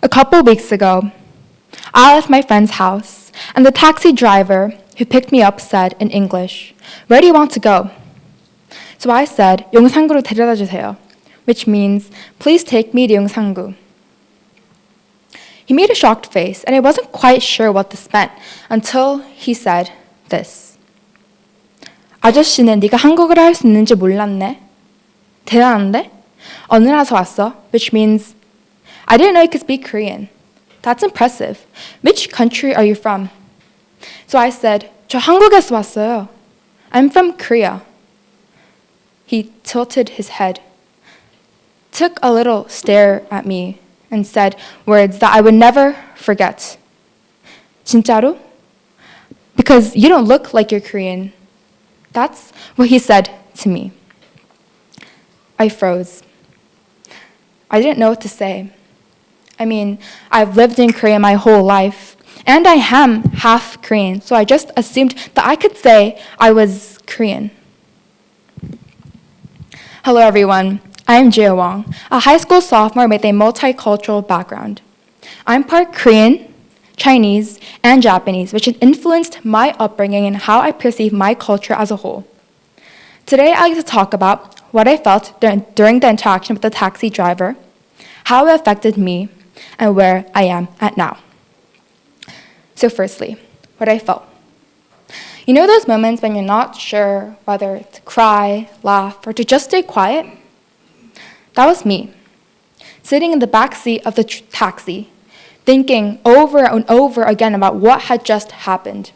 A couple weeks ago, I left my friend's house, and the taxi driver who picked me up said in English, "Where do you want to go?" So I said, "용산구로 데려다 주세요," which means, "Please take me to 용산구." He made a shocked face, and I wasn't quite sure what this meant until he said this. "아저씨는 네가 한국어를 할 수 있는지 몰랐네. 대단한데? 어느 나라에서 왔어?" which means, "I didn't know you could speak Korean. That's impressive. Which country are you from?" So I said, "저 한국에서 왔어요. I'm from Korea." He tilted his head, took a little stare at me, and said words that I would never forget. "진짜로? Because you don't look like you're Korean." That's what he said to me. I froze. I didn't know what to say. I mean, I've lived in Korea my whole life, and I am half Korean, so I just assumed that I could say I was Korean. Hello, everyone. I'm Wong, a high school sophomore with a multicultural background. I'm part Korean, Chinese, and Japanese, which has influenced my upbringing and how I perceive my culture as a whole. Today, I'd like to talk about what I felt during the interaction with the taxi driver, how it affected me, and where I am at now. So firstly, what I felt. You know those moments when you're not sure whether to cry, laugh, or to just stay quiet? That was me, sitting in the back seat of the taxi, thinking over and over again about what had just happened.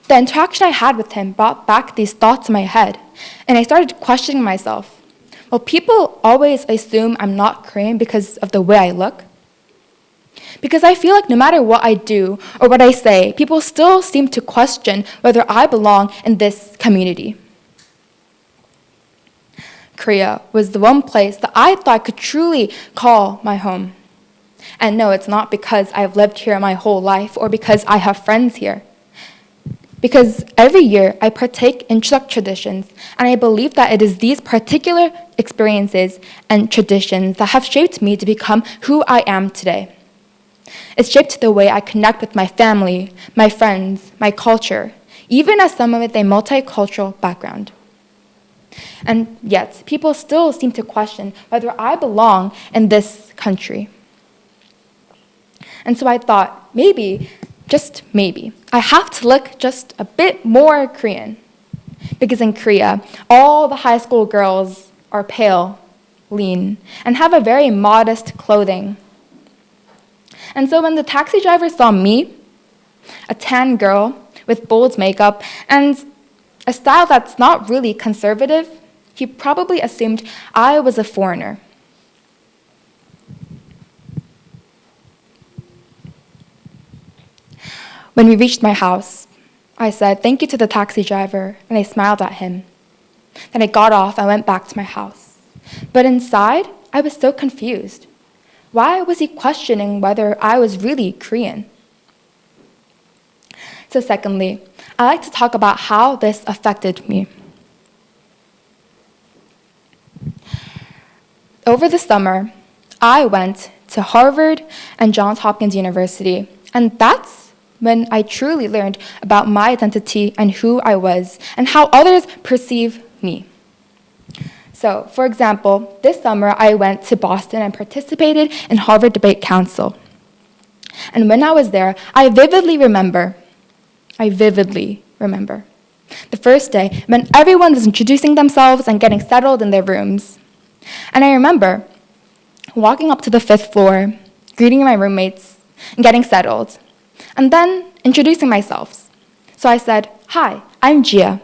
The interaction I had with him brought back these thoughts in my head, and I started questioning myself. Well, people always assume I'm not Korean because of the way I look. Because I feel like no matter what I do or what I say, people still seem to question whether I belong in this community. Korea was the one place that I thought I could truly call my home. And no, it's not because I've lived here my whole life or because I have friends here. Because every year I partake in Chuseok traditions, and I believe that it is these particular experiences and traditions that have shaped me to become who I am today. It's shaped the way I connect with my family, my friends, my culture, even as someone with a multicultural background. And yet, people still seem to question whether I belong in this country. And so I thought, maybe, just maybe, I have to look just a bit more Korean. Because in Korea, all the high school girls are pale, lean, and have a very modest clothing. And so when the taxi driver saw me, a tan girl with bold makeup and a style that's not really conservative, he probably assumed I was a foreigner. When we reached my house, I said thank you to the taxi driver, and I smiled at him. Then I got off and went back to my house. But inside, I was so confused. Why was he questioning whether I was really Korean? So secondly, I like to talk about how this affected me. Over the summer, I went to Harvard and Johns Hopkins University, and that's when I truly learned about my identity and who I was and how others perceive me. So, for example, this summer I went to Boston and participated in Harvard Debate Council. And when I was there, I vividly remember the first day when everyone was introducing themselves and getting settled in their rooms. And I remember walking up to the 5th floor, greeting my roommates, and getting settled, and then introducing myself. So I said, "Hi, I'm Gia,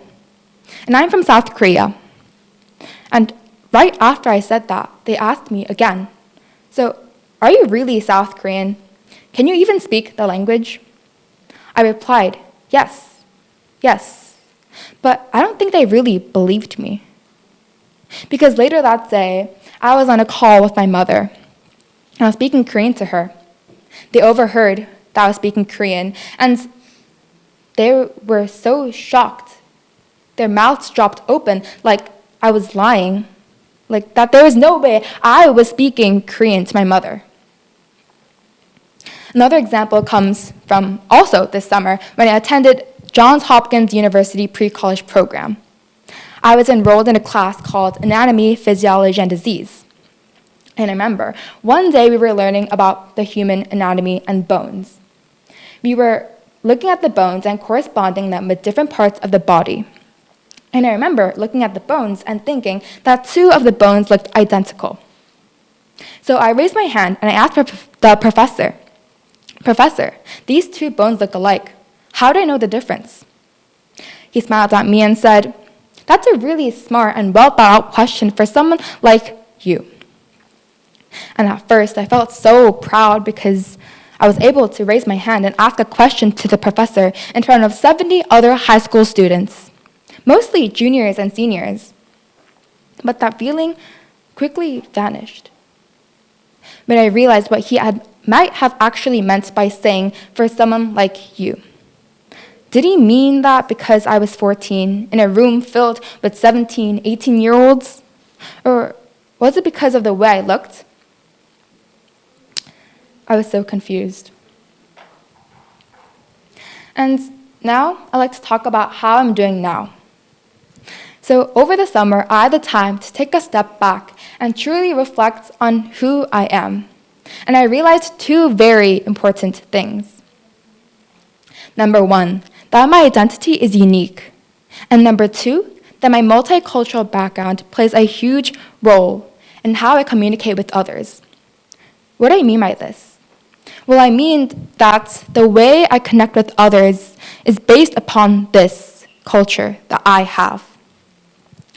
and I'm from South Korea." And right after I said that, they asked me again, "So, are you really South Korean? Can you even speak the language?" I replied, yes. But I don't think they really believed me. Because later that day, I was on a call with my mother, and I was speaking Korean to her. They overheard that I was speaking Korean, and they were so shocked. Their mouths dropped open like I was lying, like that there was no way I was speaking Korean to my mother. Another example comes from also this summer when I attended Johns Hopkins University pre-college program. I was enrolled in a class called Anatomy, Physiology, and Disease. And I remember, one day we were learning about the human anatomy and bones. We were looking at the bones and corresponding them with different parts of the body. And I remember looking at the bones and thinking that two of the bones looked identical. So I raised my hand and I asked the professor, "Professor, these two bones look alike. How do I know the difference?" He smiled at me and said, "That's a really smart and well-thought-out question for someone like you." And at first, I felt so proud because I was able to raise my hand and ask a question to the professor in front of 70 other high school students, mostly juniors and seniors. But that feeling quickly vanished when I realized what he might have actually meant by saying, "for someone like you." Did he mean that because I was 14 in a room filled with 17, 18-year-olds? Or was it because of the way I looked? I was so confused. And now I'd like to talk about how I'm doing now. So over the summer, I had the time to take a step back and truly reflect on who I am. And I realized two very important things. Number one, that my identity is unique. And number two, that my multicultural background plays a huge role in how I communicate with others. What do I mean by this? Well, I mean that the way I connect with others is based upon this culture that I have.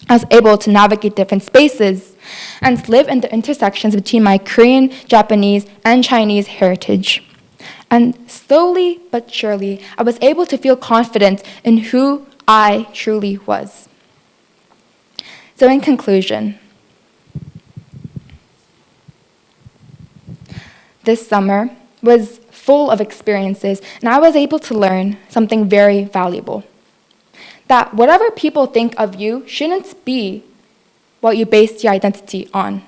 I was able to navigate different spaces and live in the intersections between my Korean, Japanese, and Chinese heritage. And slowly but surely, I was able to feel confident in who I truly was. So in conclusion, this summer was full of experiences, and I was able to learn something very valuable. That whatever people think of you shouldn't be what you base your identity on.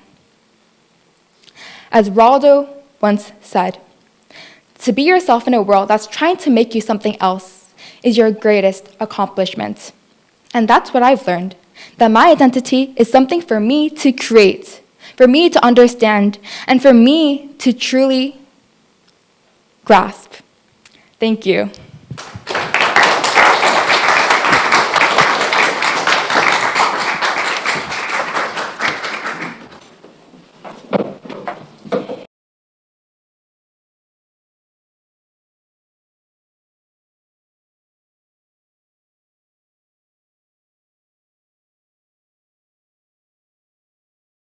As Raldo once said, "To be yourself in a world that's trying to make you something else is your greatest accomplishment." And that's what I've learned, that my identity is something for me to create, for me to understand, and for me to truly grasp. Thank you.